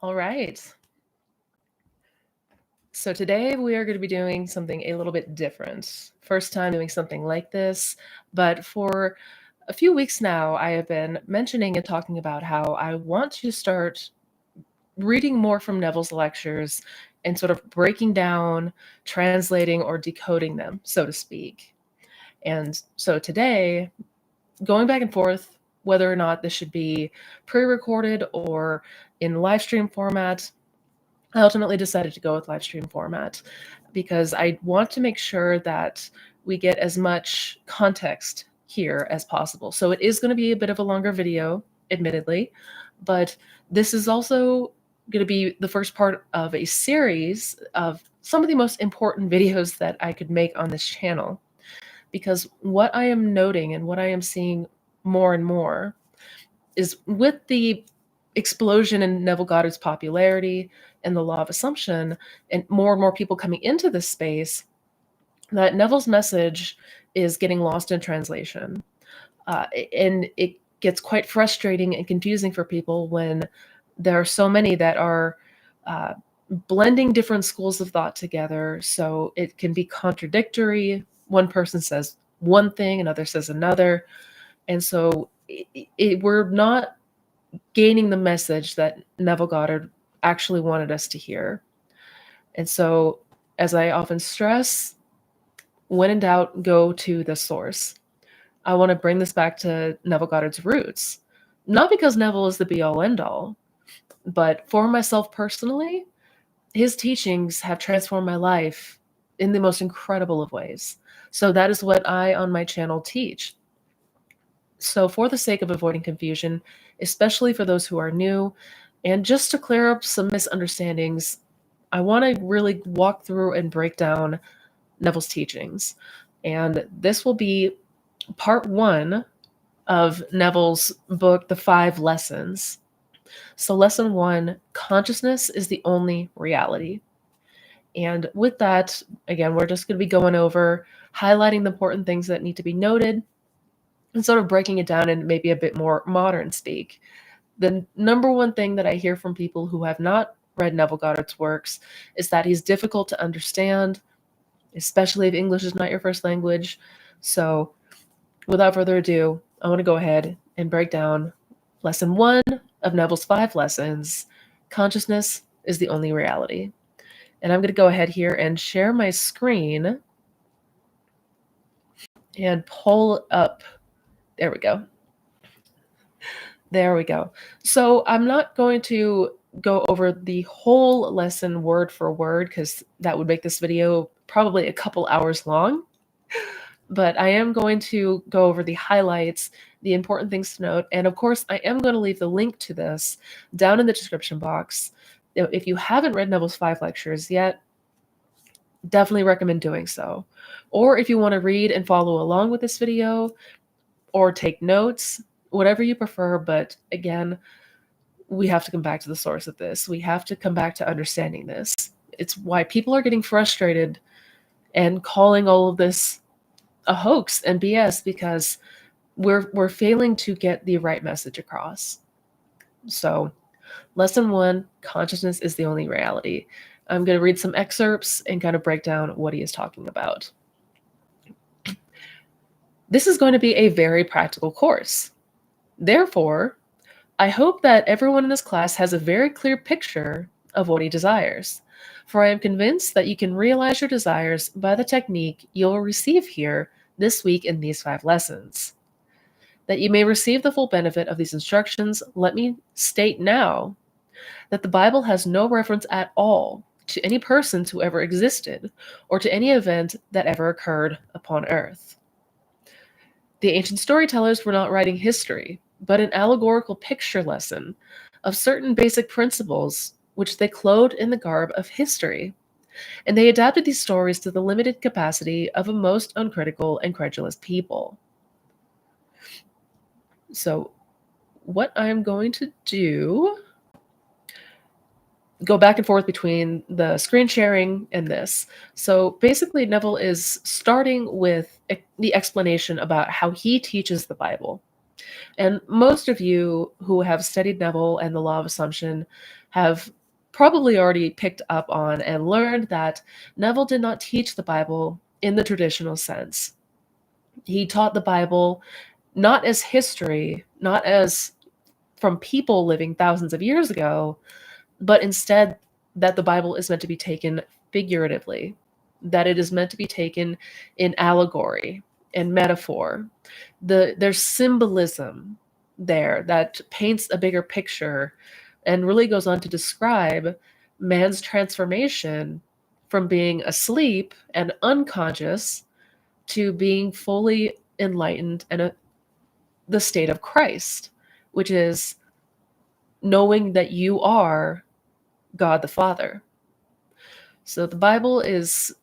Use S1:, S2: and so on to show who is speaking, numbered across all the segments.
S1: All right. So today we are going to be doing something a little bit different. First time doing something like this, but for a few weeks now, I have been mentioning and talking about how I want to start reading more from Neville's lectures and sort of breaking down, translating, or decoding them, so to speak. And so today, going back and forth, whether or not this should be pre recorded or in live stream format, I ultimately decided to go with live stream format because I want to make sure that we get as much context here as possible. So it is going to be a bit of a longer video, admittedly, but this is also going to be the first part of a series of some of the most important videos that I could make on this channel. Because what I am noting and what I am seeing more and more is with the explosion in Neville Goddard's popularity and the law of assumption, and more people coming into this space, that Neville's message is getting lost in translation. And it gets quite frustrating and confusing for people when there are so many that are blending different schools of thought together. So it can be contradictory. One person says one thing, another says another. And so we're not gaining the message that Neville Goddard actually wanted us to hear. And so, as I often stress, when in doubt, go to the source. I want to bring this back to Neville Goddard's roots, not because Neville is the be-all, end-all, but for myself personally, his teachings have transformed my life in the most incredible of ways. So that is what I on my channel teach. So for the sake of avoiding confusion, especially for those who are new, and just to clear up some misunderstandings, I want to really walk through and break down Neville's teachings. And this will be part 1 of Neville's book, The 5 Lessons. So lesson 1, consciousness is the only reality. And with that, again, we're just going to be going over, highlighting the important things that need to be noted, and sort of breaking it down in maybe a bit more modern speak. The number one thing that I hear from people who have not read Neville Goddard's works is that he's difficult to understand, especially if English is not your first language. So without further ado, I want to go ahead and break down lesson 1 of Neville's 5 lessons. Consciousness is the only reality. And I'm going to go ahead here and share my screen and pull up. There we go. There we go. So I'm not going to go over the whole lesson word for word because that would make this video probably a couple hours long. But I am going to go over the highlights, the important things to note, and of course, I am going to leave the link to this down in the description box. If you haven't read Neville's 5 lectures yet, definitely recommend doing so. Or if you want to read and follow along with this video or take notes, whatever you prefer, but again, we have to come back to the source of this. We have to come back to understanding this. It's why people are getting frustrated and calling all of this a hoax and BS because we're failing to get the right message across. So, lesson 1, consciousness is the only reality. I'm going to read some excerpts and kind of break down what he is talking about. This is going to be a very practical course. Therefore, I hope that everyone in this class has a very clear picture of what he desires, for I am convinced that you can realize your desires by the technique you'll receive here this week in these 5 lessons. That you may receive the full benefit of these instructions, let me state now that the Bible has no reference at all to any persons who ever existed or to any event that ever occurred upon earth. The ancient storytellers were not writing history, but an allegorical picture lesson of certain basic principles which they clothed in the garb of history, and they adapted these stories to the limited capacity of a most uncritical and credulous people. So what I'm going to do, go back and forth between the screen sharing and this. So basically, Neville is starting with the explanation about how he teaches the Bible. And most of you who have studied Neville and the law of assumption have probably already picked up on and learned that Neville did not teach the Bible in the traditional sense. He taught the Bible not as history, not as from people living thousands of years ago, but instead that the Bible is meant to be taken figuratively, that it is meant to be taken in allegory and metaphor. There's symbolism there that paints a bigger picture and really goes on to describe man's transformation from being asleep and unconscious to being fully enlightened and the state of Christ, which is knowing that you are God the Father. So the Bible is,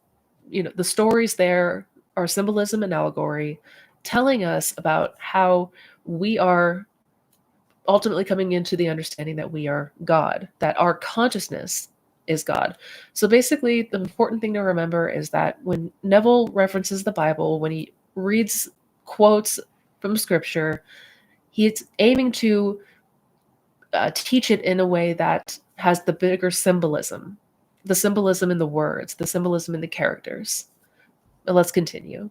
S1: the stories there are symbolism and allegory telling us about how we are ultimately coming into the understanding that we are God, that our consciousness is God. So basically, the important thing to remember is that when Neville references the Bible, when he reads quotes from scripture, he's aiming to teach it in a way that has the bigger symbolism, the symbolism in the words, the symbolism in the characters. But let's continue.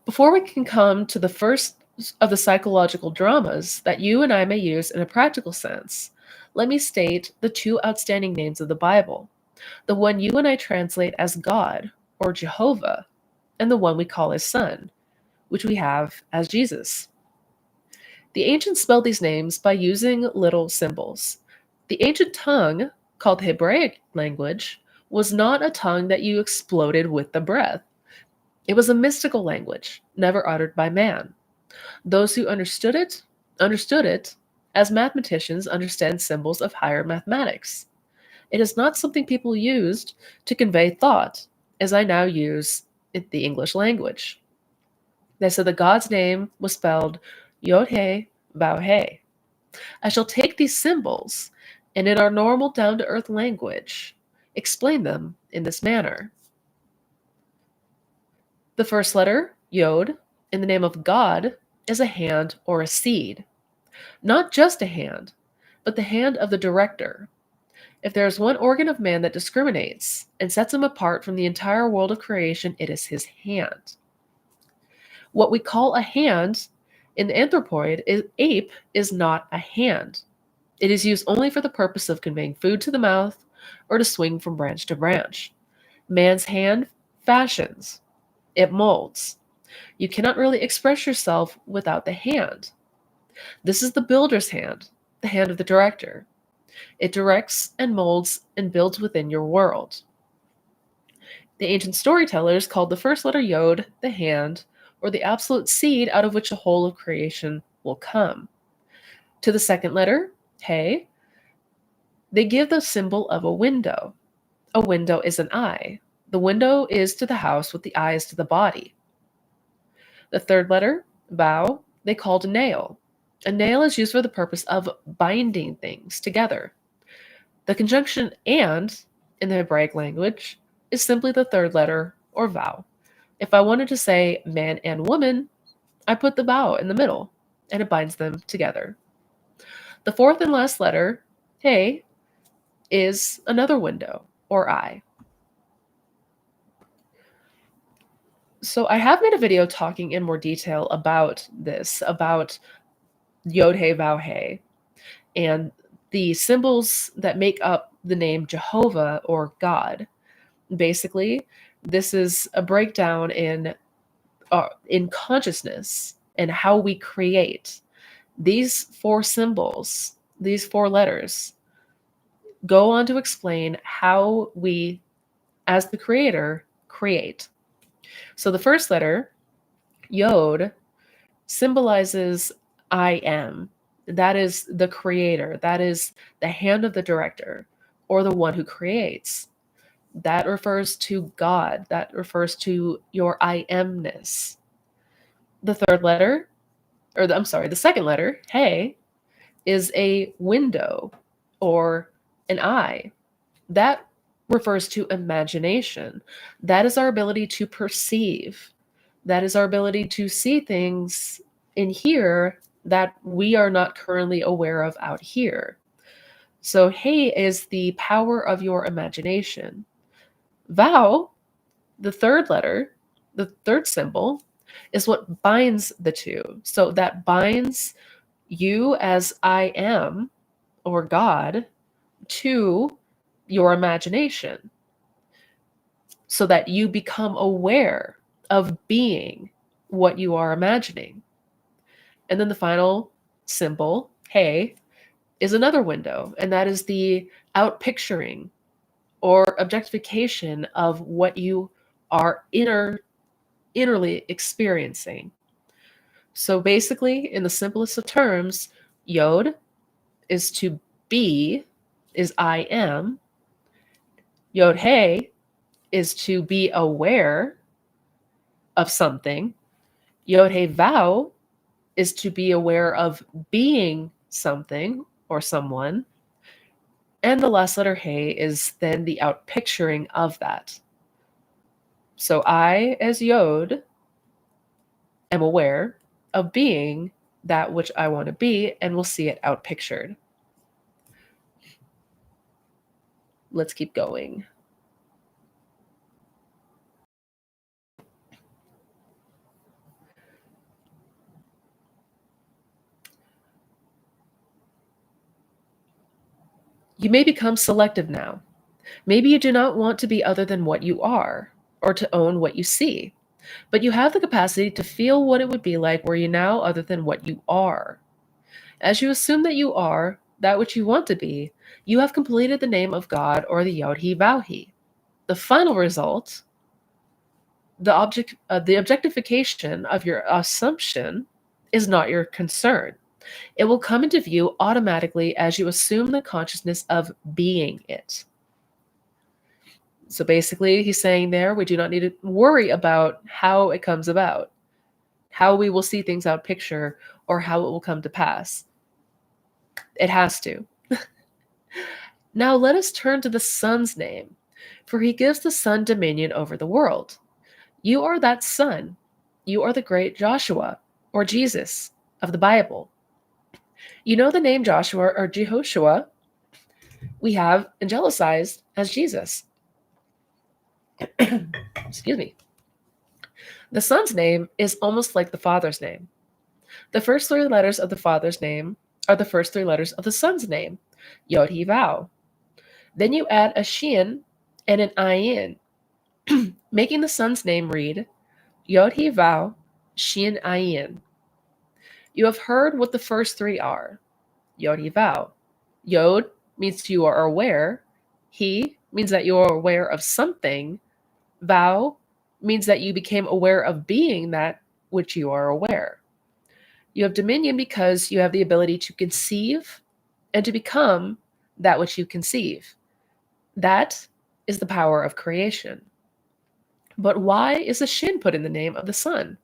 S1: Before we can come to the first of the psychological dramas that you and I may use in a practical sense, let me state the two outstanding names of the Bible, the one you and I translate as God or Jehovah, and the one we call his Son, which we have as Jesus. The ancients spelled these names by using little symbols. The ancient tongue, called the Hebraic language, was not a tongue that you exploded with the breath. It was a mystical language, never uttered by man. Those who understood it as mathematicians understand symbols of higher mathematics. It is not something people used to convey thought, as I now use the English language. They said that God's name was spelled Yod-He, Vav-He. I shall take these symbols, and in our normal down-to-earth language, explain them in this manner. The first letter, Yod, in the name of God, is a hand or a seed. Not just a hand, but the hand of the director. If there is one organ of man that discriminates and sets him apart from the entire world of creation, it is his hand. What we call a hand in the anthropoid ape is not a hand. It is used only for the purpose of conveying food to the mouth or to swing from branch to branch. Man's hand fashions. It molds. You cannot really express yourself without the hand. This is the builder's hand, the hand of the director. It directs and molds and builds within your world. The ancient storytellers called the first letter Yod the hand, or the absolute seed out of which the whole of creation will come. To the second letter, He, they give the symbol of a window. A window is an eye. The window is to the house what the eye is to the body. The third letter, Vav, they called a nail. A nail is used for the purpose of binding things together. The conjunction and, in the Hebraic language, is simply the third letter, or Vav. If I wanted to say man and woman, I put the Vav in the middle, and it binds them together. The fourth and last letter, He, is another window, or eye. So I have made a video talking in more detail about this, about Yod He Vav He, and the symbols that make up the name Jehovah or God. Basically, this is a breakdown in consciousness and how we create. These four symbols, these four letters, go on to explain how we, as the creator, create. So the first letter, Yod, symbolizes I am. That is the creator. That is the hand of the director or the one who creates. That refers to God. That refers to your I amness. The third letter, the second letter, He, is a window or an eye. That refers to imagination. That is our ability to perceive. That is our ability to see things in here that we are not currently aware of out here. So, hey is the power of your imagination. Vow, the third letter, the third symbol, is what binds the two. So, that binds you as I am, or God, to your imagination, so that you become aware of being what you are imagining. And then the final symbol, hey, is another window, and that is the outpicturing or objectification of what you are innerly experiencing. So basically, in the simplest of terms, Yod is to be, is I am. Yod Hey is to be aware of something. Yod Hey Vow is to be aware of being something or someone. And the last letter Hey is then the outpicturing of that. So I, as Yod, am aware of being that which I want to be and will see it outpictured. Let's keep going. You may become selective now. Maybe you do not want to be other than what you are, or to own what you see, but you have the capacity to feel what it would be like were you now other than what you are. As you assume that you are that which you want to be, you have completed the name of God or the Yod-He Vav-He. The final result, the objectification of your assumption, is not your concern. It will come into view automatically as you assume the consciousness of being it. So basically, he's saying there, we do not need to worry about how it comes about, how we will see things out picture, or how it will come to pass. It has to. Now let us turn to the Son's name, for he gives the Son dominion over the world. You are that Son. You are the great Joshua, or Jesus, of the Bible. You know the name Joshua or Jehoshua we have angelicized as Jesus. Excuse me. The Son's name is almost like the Father's name. The first three letters of the Father's name are the first three letters of the Son's name, Yod-He Vav. Then you add a shin and an ayin, making the Son's name read Yod-He Vav Shin Ayin. You have heard what the first three are, Yod-He Vav. Yod means you are aware. He means that you are aware of something. Vow means that you became aware of being that which you are aware. You have dominion because you have the ability to conceive and to become that which you conceive. That is the power of creation. But why is a shin put in the name of the Son?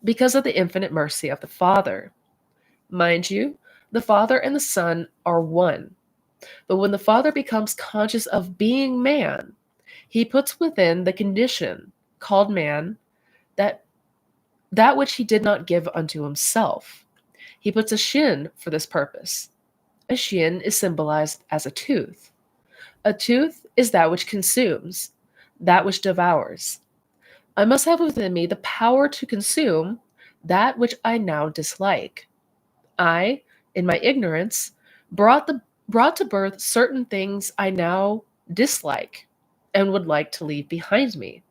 S1: Because of the infinite mercy of the Father. Mind you, the Father and the Son are one. But when the Father becomes conscious of being man, he puts within the condition called man that which he did not give unto himself. He puts a shin for this purpose. A shin is symbolized as a tooth. A tooth is that which consumes, that which devours. I must have within me the power to consume that which I now dislike. I, in my ignorance, brought to birth certain things I now dislike and would like to leave behind me.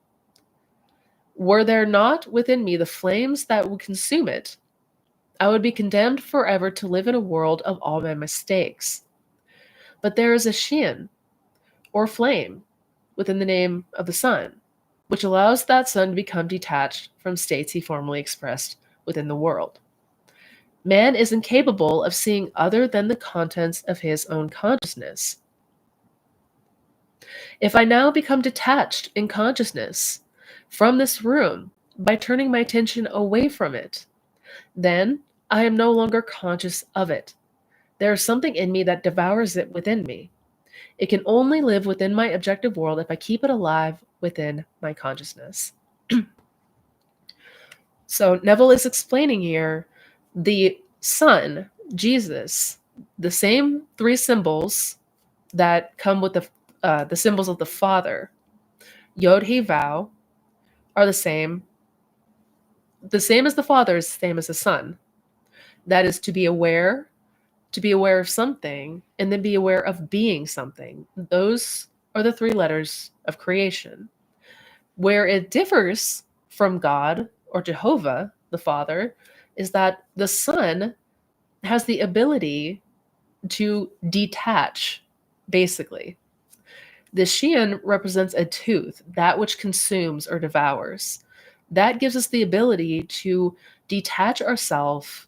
S1: Were there not within me the flames that would consume it, I would be condemned forever to live in a world of all my mistakes. But there is a shin, or flame, within the name of the Son, which allows that Son to become detached from states he formerly expressed within the world. Man is incapable of seeing other than the contents of his own consciousness. If I now become detached in consciousness from this room by turning my attention away from it, then I am no longer conscious of it. There is something in me that devours it within me. It can only live within my objective world if I keep it alive within my consciousness. So Neville is explaining here the Son, Jesus, the same three symbols that come with the symbols of the Father, Yod He Vav, are the same. The same as the Father is the same as the Son. That is to be aware of something, and then be aware of being something. Those are the three letters of creation. Where it differs from God or Jehovah, the Father, is that the Son has the ability to detach, basically. The Shin represents a tooth, that which consumes or devours. That gives us the ability to detach ourselves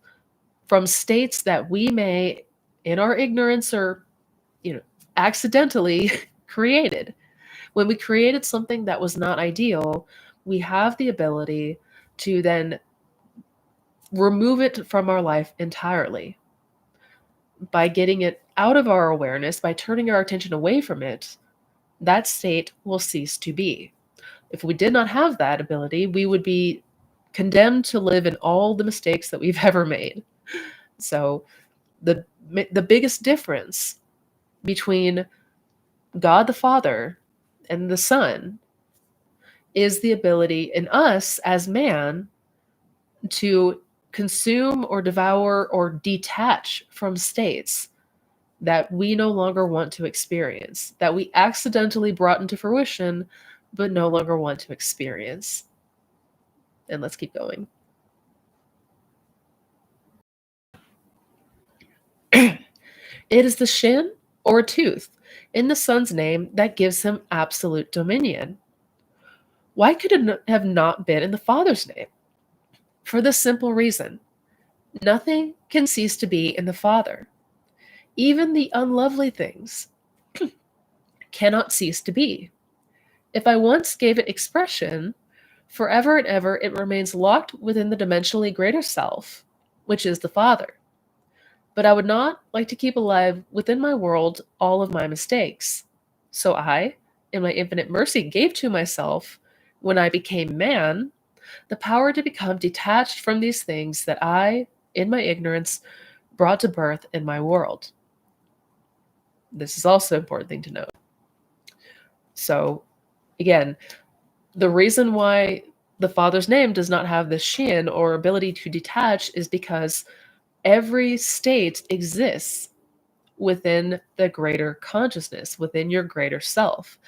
S1: from states that we may, in our ignorance or accidentally created. When we created something that was not ideal, we have the ability to then remove it from our life entirely. By getting it out of our awareness, by turning our attention away from it, that state will cease to be. If we did not have that ability, we would be condemned to live in all the mistakes that we've ever made. So the biggest difference between God the Father and the Son is the ability in us as man to consume or devour or detach from states that we no longer want to experience, that we accidentally brought into fruition but no longer want to experience. And let's keep going. It is the shin or tooth in the Son's name that gives him absolute dominion. Why could it have not been in the Father's name? For the simple reason, nothing can cease to be in the Father. Even the unlovely things cannot cease to be. If I once gave it expression, forever and ever it remains locked within the dimensionally greater self, which is the Father. But I would not like to keep alive within my world all of my mistakes. So I, in my infinite mercy, gave to myself, when I became man, the power to become detached from these things that I, in my ignorance, brought to birth in my world. This is also an important thing to note. So, again, the reason why the Father's name does not have the shin or ability to detach is because every state exists within the greater consciousness, within your greater self.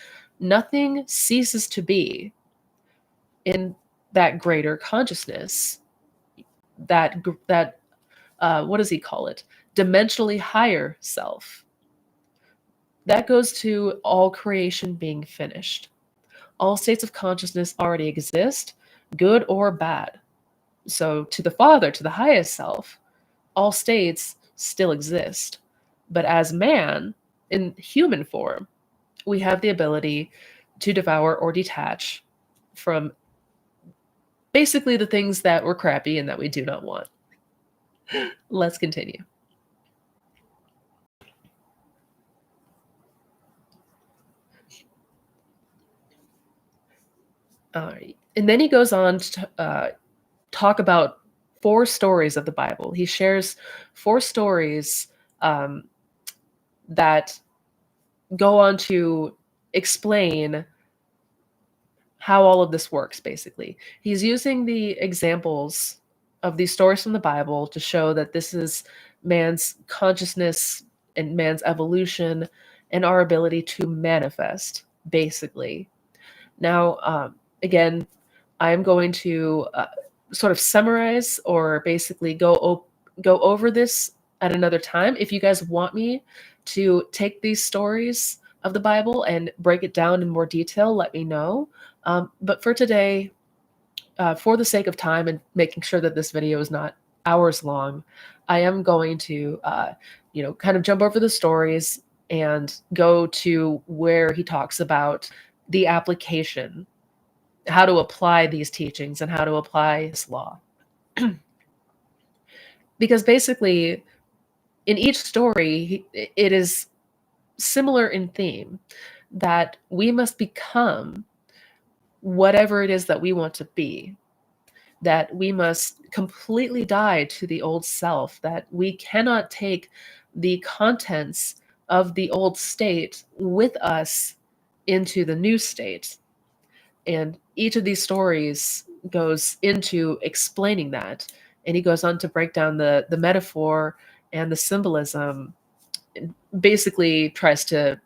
S1: Nothing ceases to be in that greater consciousness, that what does he call it? Dimensionally higher self. That goes to all creation being finished. All states of consciousness already exist, good or bad. So to the Father, to the highest self, all states still exist. But as man, in human form, we have the ability to devour or detach from basically the things that were crappy and that we do not want. Let's continue. All right. And then he goes on to talk about 4 stories of the Bible. He shares 4 stories that go on to explain how all of this works, basically. He's using the examples of these stories from the Bible to show that this is man's consciousness and man's evolution and our ability to manifest, basically. Now, again, I'm going to sort of summarize or basically go over this at another time. If you guys want me to take these stories of the Bible and break it down in more detail, let me know. But for today, for the sake of time and making sure that this video is not hours long, I am going to, kind of jump over the stories and go to where he talks about the application, how to apply these teachings and how to apply this law. Because basically, in each story, it is similar in theme, that we must become whatever it is that we want to be, that we must completely die to the old self, that we cannot take the contents of the old state with us into the new state. And each of these stories goes into explaining that. And he goes on to break down the metaphor and the symbolism, and basically tries to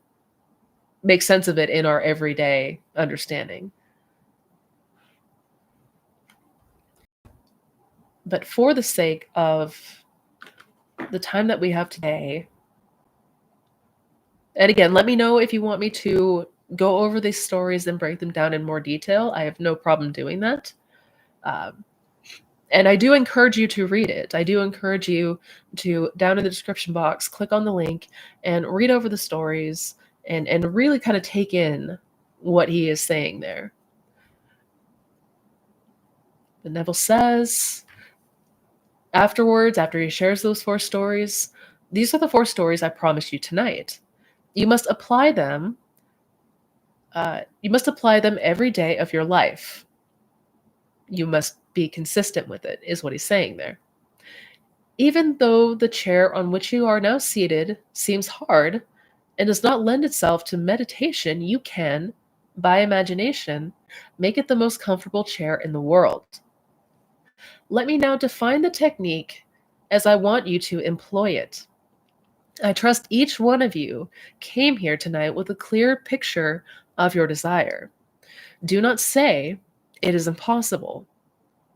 S1: make sense of it in our everyday understanding. But for the sake of the time that we have today, and again, let me know if you want me to go over these stories and break them down in more detail. I have no problem doing that. Um, and I do encourage you to read it. I do encourage you to, down in the description box, click on the link and read over the stories and really kind of take in what he is saying there. But Neville says, afterwards, after he shares those 4 stories, these are the 4 stories I promised you tonight. You must apply them. You must apply them every day of your life. You must be consistent with it, is what he's saying there. Even though the chair on which you are now seated seems hard and does not lend itself to meditation, you can, by imagination, make it the most comfortable chair in the world. Let me now define the technique as I want you to employ it. I trust each one of you came here tonight with a clear picture of your desire. Do not say, it is impossible.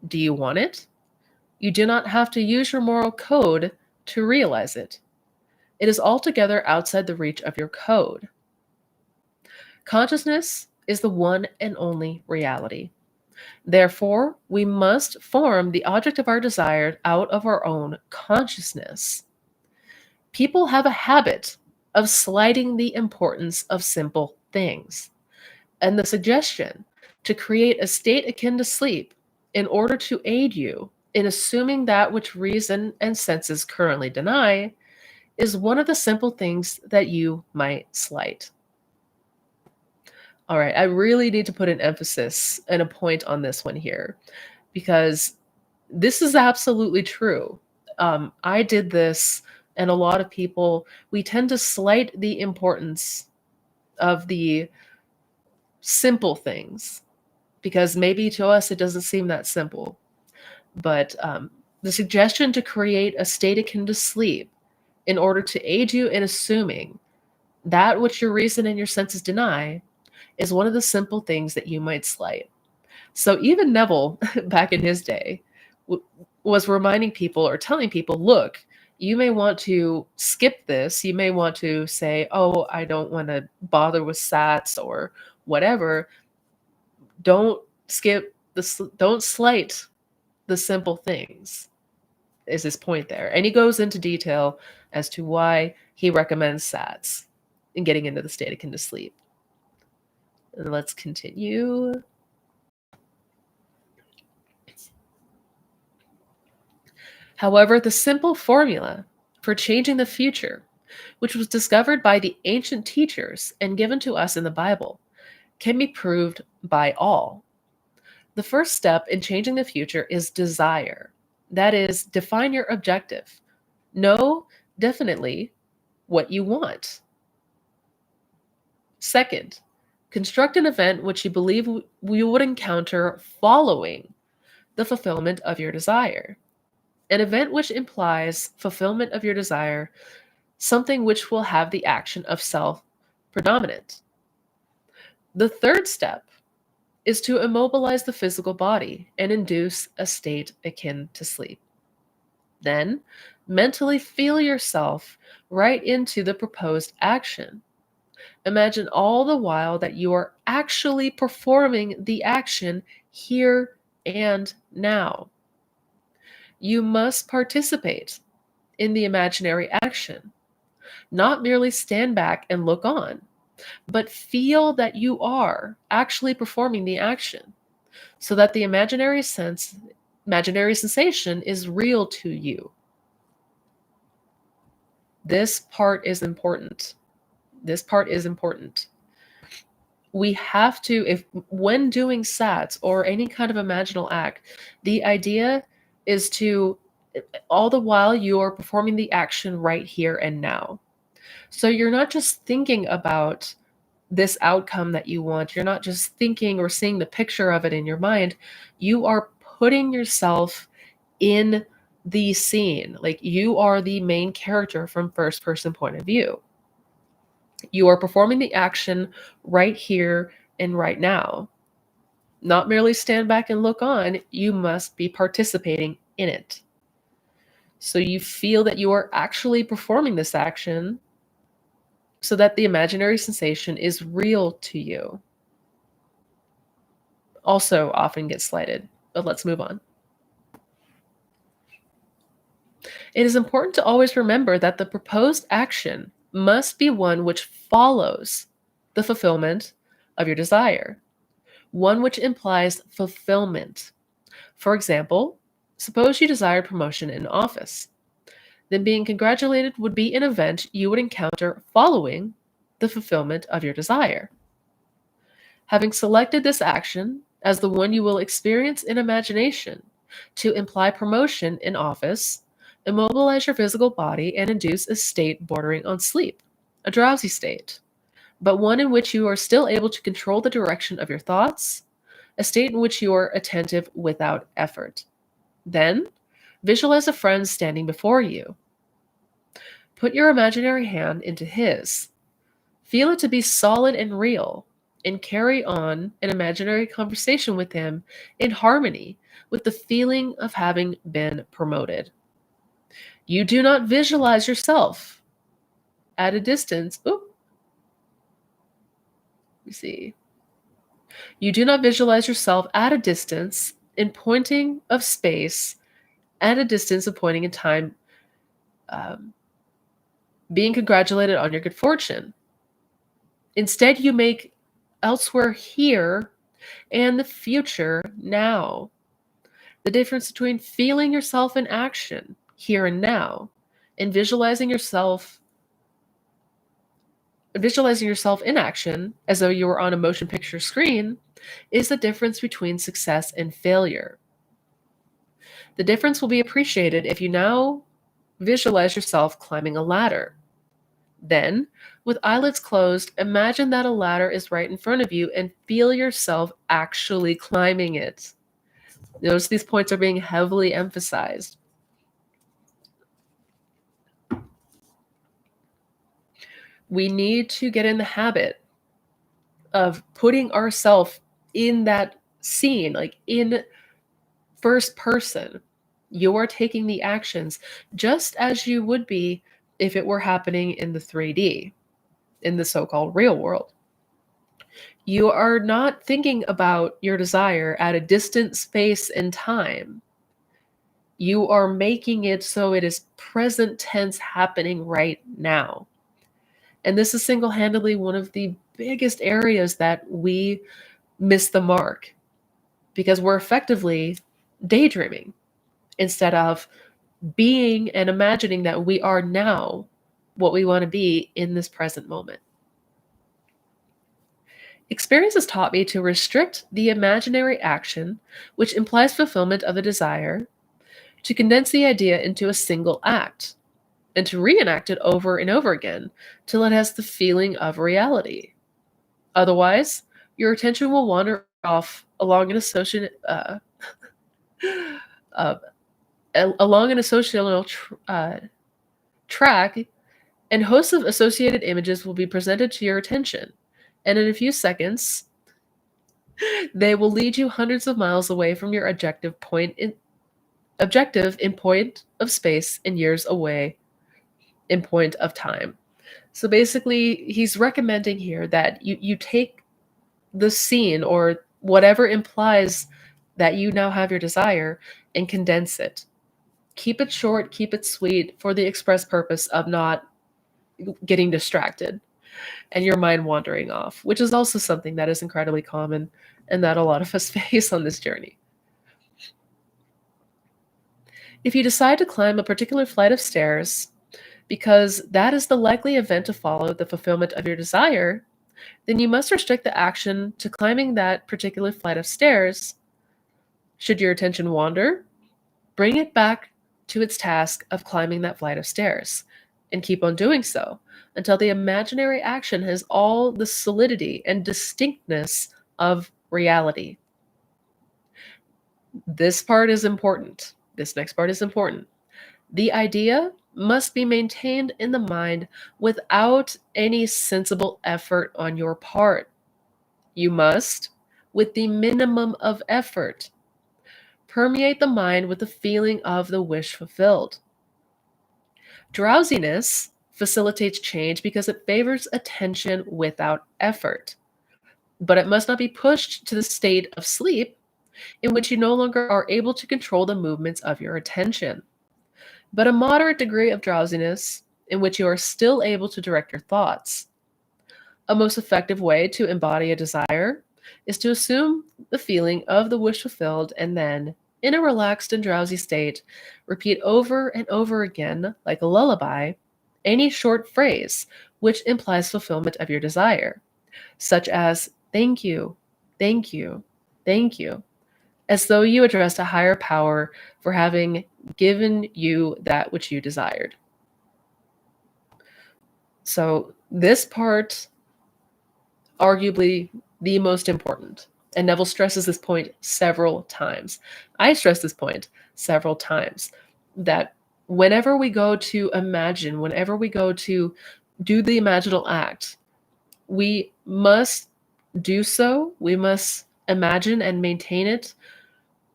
S1: Do you want it? You do not have to use your moral code to realize it. It is altogether outside the reach of your code. Consciousness is the one and only reality. Therefore, we must form the object of our desire out of our own consciousness. People have a habit of slighting the importance of simple things, and the suggestion to create a state akin to sleep in order to aid you in assuming that which reason and senses currently deny is one of the simple things that you might slight. All right, I really need to put an emphasis and a point on this one here, because this is absolutely true. I did this, and a lot of people, we tend to slight the importance of the simple things because maybe to us it doesn't seem that simple. But the suggestion to create a state akin to sleep in order to aid you in assuming that which your reason and your senses deny is one of the simple things that you might slight. So even Neville, back in his day, was reminding people or telling people, look, you may want to skip this. You may want to say, oh, I don't want to bother with sats or whatever. Don't skip don't slight the simple things, is his point there. And he goes into detail as to why he recommends sats in getting into the state akin to sleep. And let's continue. However, the simple formula for changing the future, which was discovered by the ancient teachers and given to us in the Bible, can be proved by all. The first step in changing the future is desire. That is, define your objective. Know definitely what you want. Second, construct an event which you believe you would encounter following the fulfillment of your desire. An event which implies fulfillment of your desire, something which will have the action of self predominant. The third step is to immobilize the physical body and induce a state akin to sleep. Then, mentally feel yourself right into the proposed action. Imagine all the while that you are actually performing the action here and now. You must participate in the imaginary action, not merely stand back and look on, but feel that you are actually performing the action so that the imaginary sensation is real to you. This part is important. This part is important. We have to, if when doing sats or any kind of imaginal act, the idea is to, all the while you are performing the action right here and now. So you're not just thinking about this outcome that you want. You're not just thinking or seeing the picture of it in your mind. You are putting yourself in the scene. Like you are the main character from first person point of view. You are performing the action right here and right now. Not merely stand back and look on, you must be participating in it. So you feel that you are actually performing this action so that the imaginary sensation is real to you. Also often gets slighted, but let's move on. It is important to always remember that the proposed action must be one which follows the fulfillment of your desire, one which implies fulfillment. For example, suppose you desired promotion in office. Then being congratulated would be an event you would encounter following the fulfillment of your desire. Having selected this action as the one you will experience in imagination to imply promotion in office, immobilize your physical body and induce a state bordering on sleep, a drowsy state, but one in which you are still able to control the direction of your thoughts, a state in which you are attentive without effort. Then, visualize a friend standing before you. Put your imaginary hand into his. Feel it to be solid and real, and carry on an imaginary conversation with him in harmony with the feeling of having been promoted. You do not visualize yourself at a distance. Let me see. You do not visualize yourself at a distance in pointing of space, at a distance of pointing in time, being congratulated on your good fortune. Instead, you make elsewhere here and the future now. The difference between feeling yourself in action here and now and visualizing yourself in action as though you were on a motion picture screen is the difference between success and failure. The difference will be appreciated if you now visualize yourself climbing a ladder. Then, with eyelids closed, imagine that a ladder is right in front of you and feel yourself actually climbing it. Notice these points are being heavily emphasized. We need to get in the habit of putting ourselves in that scene, like in first person. You are taking the actions just as you would be if it were happening in the 3D, in the so-called real world. You are not thinking about your desire at a distant space and time. You are making it so it is present tense happening right now. And this is single-handedly one of the biggest areas that we miss the mark because we're effectively daydreaming instead of being and imagining that we are now what we want to be in this present moment. Experience has taught me to restrict the imaginary action, which implies fulfillment of the desire, to condense the idea into a single act, and to reenact it over and over again till it has the feeling of reality. Otherwise, your attention will wander off along an associational track, and hosts of associated images will be presented to your attention. And in a few seconds, they will lead you hundreds of miles away from your objective in point of space and years away in point of time. So basically, he's recommending here that you take the scene or whatever implies that you now have your desire and condense it. Keep it short, keep it sweet for the express purpose of not getting distracted and your mind wandering off, which is also something that is incredibly common and that a lot of us face on this journey. If you decide to climb a particular flight of stairs, Because that is the likely event to follow the fulfillment of your desire, then you must restrict the action to climbing that particular flight of stairs. Should your attention wander, bring it back to its task of climbing that flight of stairs, and keep on doing so until the imaginary action has all the solidity and distinctness of reality. This part is important. This next part is important. The idea must be maintained in the mind without any sensible effort on your part. You must, with the minimum of effort, permeate the mind with the feeling of the wish fulfilled. Drowsiness facilitates change because it favors attention without effort, but it must not be pushed to the state of sleep in which you no longer are able to control the movements of your attention, but a moderate degree of drowsiness in which you are still able to direct your thoughts. A most effective way to embody a desire is to assume the feeling of the wish fulfilled and then, in a relaxed and drowsy state, repeat over and over again, like a lullaby, any short phrase which implies fulfillment of your desire, such as thank you, thank you, thank you, as though you addressed a higher power for having given you that which you desired. So this part, arguably the most important. And Neville stresses this point several times. I stress this point several times, that whenever we go to imagine, whenever we go to do the imaginal act, we must do so, we must imagine and maintain it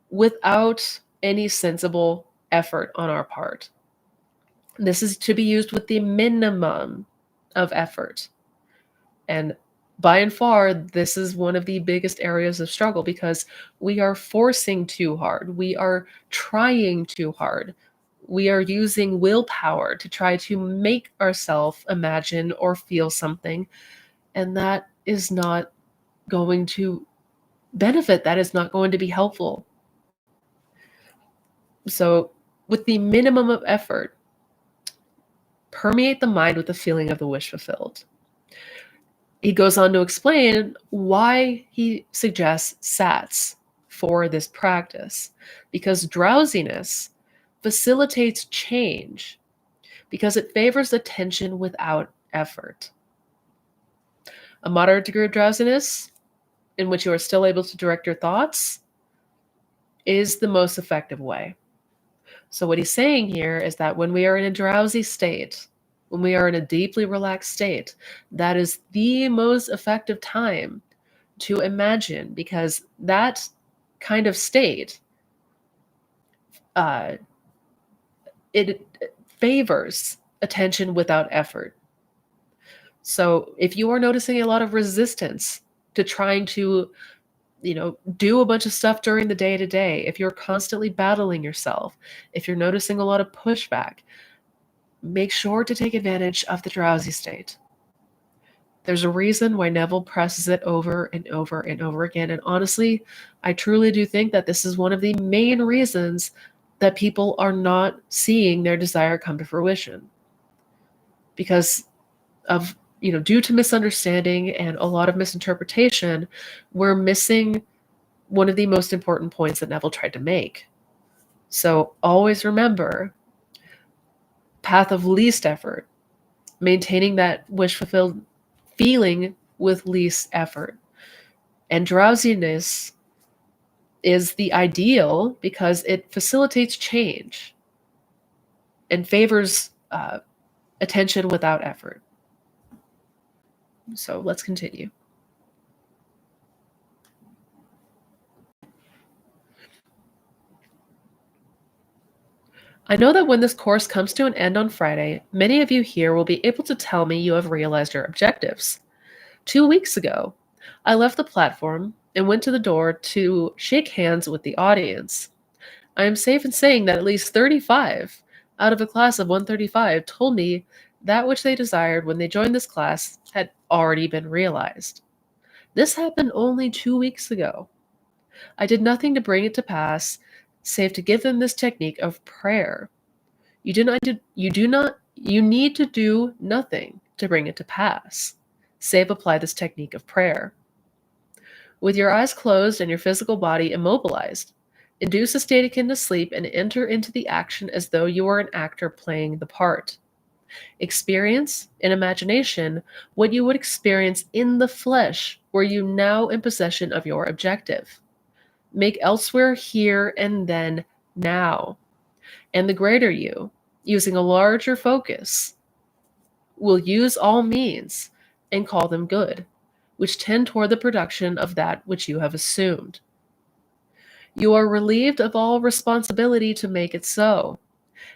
S1: without any sensible effort on our part. This is to be used with the minimum of effort. And by and far, this is one of the biggest areas of struggle because we are forcing too hard. We are trying too hard. We are using willpower to try to make ourselves imagine or feel something. And that is not going to benefit. That is not going to be helpful. So, with the minimum of effort, permeate the mind with the feeling of the wish fulfilled. He goes on to explain why he suggests SATs for this practice, because drowsiness facilitates change because it favors attention without effort. A moderate degree of drowsiness in which you are still able to direct your thoughts is the most effective way. So what he's saying here is that when we are in a drowsy state, when we are in a deeply relaxed state, that is the most effective time to imagine, because that kind of state, it favors attention without effort. So if you are noticing a lot of resistance to trying to, do a bunch of stuff during the day to day, if you're constantly battling yourself, if you're noticing a lot of pushback, make sure to take advantage of the drowsy state. There's a reason why Neville presses it over and over and over again. And honestly, I truly do think that this is one of the main reasons that people are not seeing their desire come to fruition. Because of, due to misunderstanding and a lot of misinterpretation, we're missing one of the most important points that Neville tried to make. So always remember, path of least effort, maintaining that wish fulfilled feeling with least effort. And drowsiness is the ideal because it facilitates change and favors attention without effort. So let's continue. I know that when this course comes to an end on Friday, many of you here will be able to tell me you have realized your objectives. 2 weeks ago, I left the platform and went to the door to shake hands with the audience. I am safe in saying that at least 35 out of a class of 135 told me that which they desired when they joined this class had already been realized. This happened only 2 weeks ago. I did nothing to bring it to pass, save to give them this technique of prayer. You do not You need to do nothing to bring it to pass, save apply this technique of prayer. With your eyes closed and your physical body immobilized, induce a state akin to sleep and enter into the action as though you were an actor playing the part. Experience, in imagination, what you would experience in the flesh were you now in possession of your objective. Make elsewhere here and then now. And the greater you, using a larger focus, will use all means and call them good, which tend toward the production of that which you have assumed. You are relieved of all responsibility to make it so,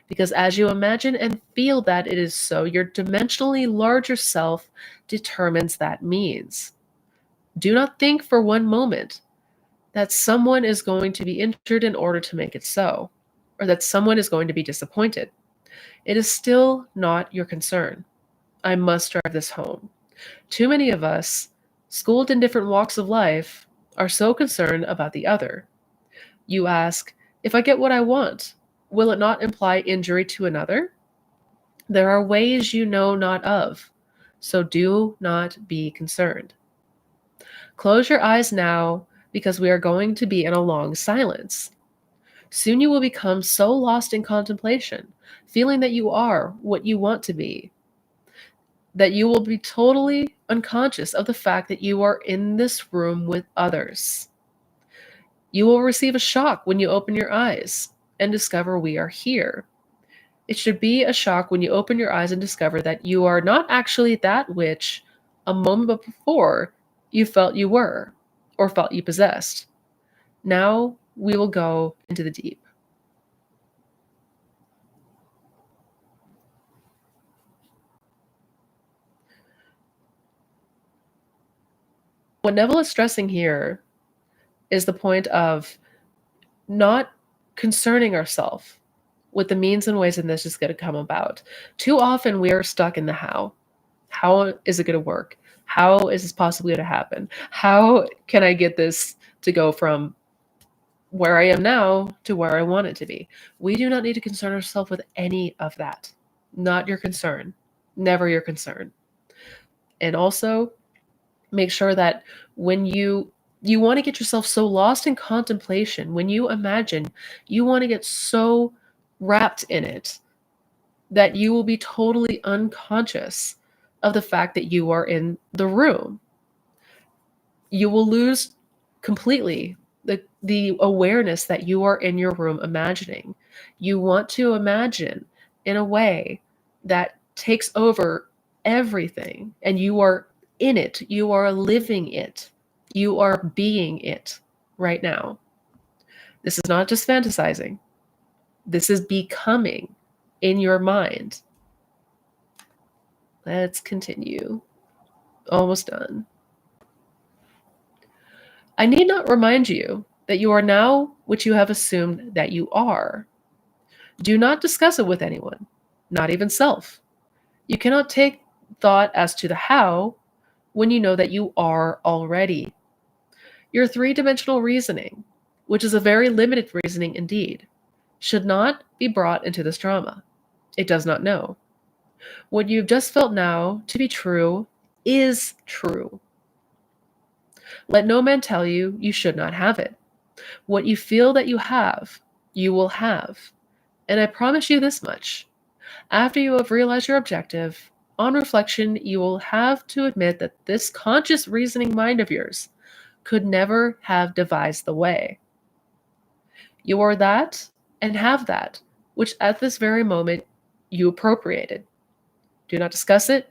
S1: because as you imagine and feel that it is so, your dimensionally larger self determines that means. Do not think for one moment that someone is going to be injured in order to make it so, or that someone is going to be disappointed. It is still not your concern. I must drive this home. Too many of us, schooled in different walks of life, are so concerned about the other. You ask, if I get what I want, will it not imply injury to another? There are ways you know not of, so do not be concerned. Close your eyes now, because we are going to be in a long silence. Soon you will become so lost in contemplation, feeling that you are what you want to be, that you will be totally unconscious of the fact that you are in this room with others. You will receive a shock when you open your eyes and discover we are here. It should be a shock when you open your eyes and discover that you are not actually that which, a moment before, you felt you were, or felt you possessed. Now we will go into the deep. What Neville is stressing here is the point of not concerning ourselves with the means and ways in this is going to come about. Too often we are stuck in the how. How is it going to work? How is this possibly going to happen? How can I get this to go from where I am now to where I want it to be? We do not need to concern ourselves with any of that. Not your concern. Never your concern. And also, make sure that when you want to get yourself so lost in contemplation, when you imagine, you want to get so wrapped in it that you will be totally unconscious of the fact that you are in the room. You will lose completely the awareness that you are in your room imagining. You want to imagine in a way that takes over everything, and you are in it. You are living it. You are being it right now. This is not just fantasizing. This is becoming in your mind. Let's continue. Almost done. I need not remind you that you are now what you have assumed that you are. Do not discuss it with anyone, not even self. You cannot take thought as to the how when you know that you are already. Your three-dimensional reasoning, which is a very limited reasoning indeed, should not be brought into this drama. It does not know. What you've just felt now to be true is true. Let no man tell you you should not have it. What you feel that you will have. And I promise you this much. After you have realized your objective, on reflection, you will have to admit that this conscious reasoning mind of yours could never have devised the way. You are that and have that, which at this very moment you appropriated. Do not discuss it.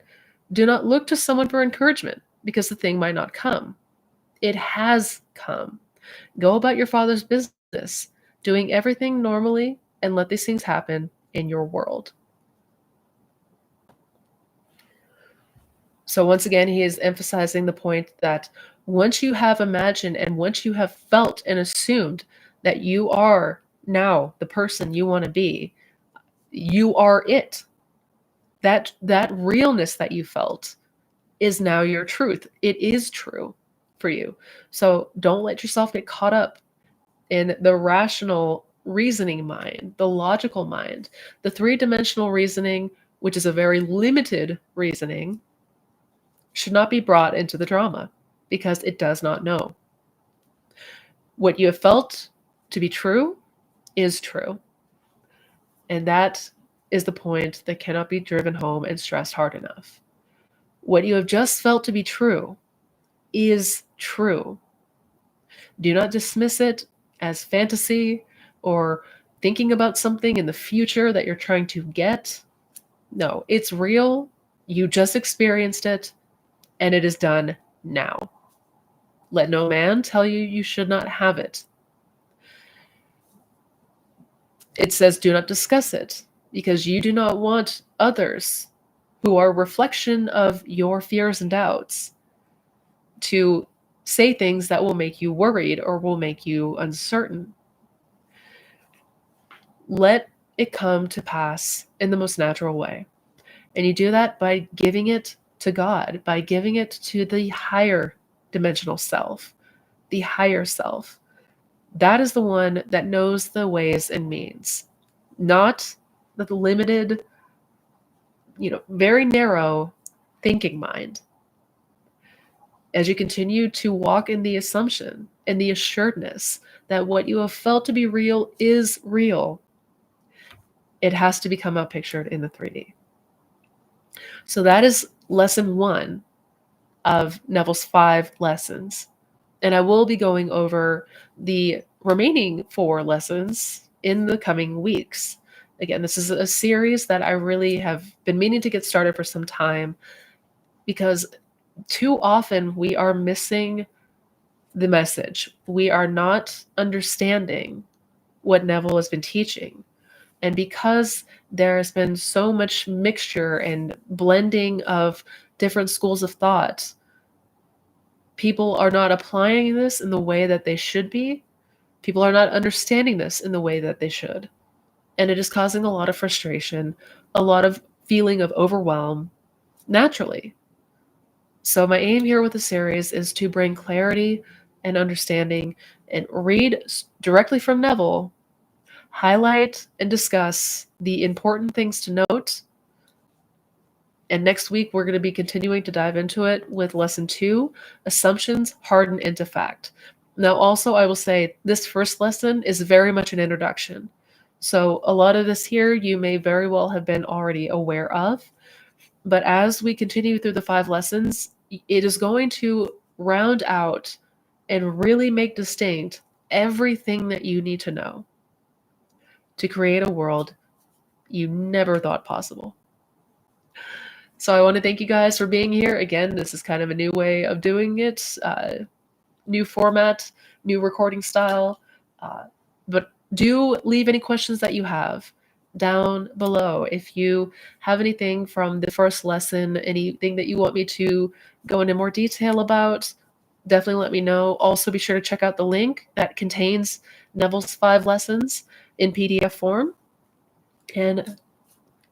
S1: Do not look to someone for encouragement, because the thing might not come. It has come. Go about your Father's business, doing everything normally, and let these things happen in your world. So once again, he is emphasizing the point that once you have imagined and once you have felt and assumed that you are now the person you want to be, you are it. That realness that you felt is now your truth. It is true for you. So don't let yourself get caught up in the rational reasoning mind, the logical mind. The three-dimensional reasoning which is a very limited reasoning, should not be brought into the drama because it does not know. What you have felt to be true is true. And that is the point that cannot be driven home and stressed hard enough. What you have just felt to be true is true. Do not dismiss it as fantasy or thinking about something in the future that you're trying to get. No, it's real. You just experienced it, and it is done now. Let no man tell you you should not have it. It says do not discuss it, because you do not want others who are a reflection of your fears and doubts to say things that will make you worried or will make you uncertain. Let it come to pass in the most natural way. And you do that by giving it to God, by giving it to the higher dimensional self, the higher self. That is the one that knows the ways and means, not the limited, very narrow thinking mind. As you continue to walk in the assumption and the assuredness that what you have felt to be real is real, it has to become outpictured in the 3D. So that is lesson 1 of Neville's 5 lessons. And I will be going over the remaining 4 lessons in the coming weeks. Again, this is a series that I really have been meaning to get started for some time, because too often we are missing the message. We are not understanding what Neville has been teaching. And because there has been so much mixture and blending of different schools of thought, people are not applying this in the way that they should be. People are not understanding this in the way that they should. And it is causing a lot of frustration, a lot of feeling of overwhelm naturally. So my aim here with the series is to bring clarity and understanding and read directly from Neville, highlight and discuss the important things to note. And next week, we're going to be continuing to dive into it with lesson 2, assumptions harden into fact. Now, also, I will say this first lesson is very much an introduction. So a lot of this here, you may very well have been already aware of. But as we continue through the 5 lessons, it is going to round out and really make distinct everything that you need to know to create a world you never thought possible. So I want to thank you guys for being here. Again, this is kind of a new way of doing it, new format, new recording style. But do leave any questions that you have down below. If you have anything from the first lesson, anything that you want me to go into more detail about, definitely let me know. Also, be sure to check out the link that contains Neville's 5 lessons in PDF form. And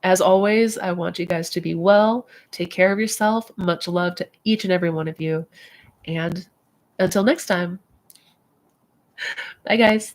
S1: as always, I want you guys to be well, take care of yourself. Much love to each and every one of you. And until next time, bye guys.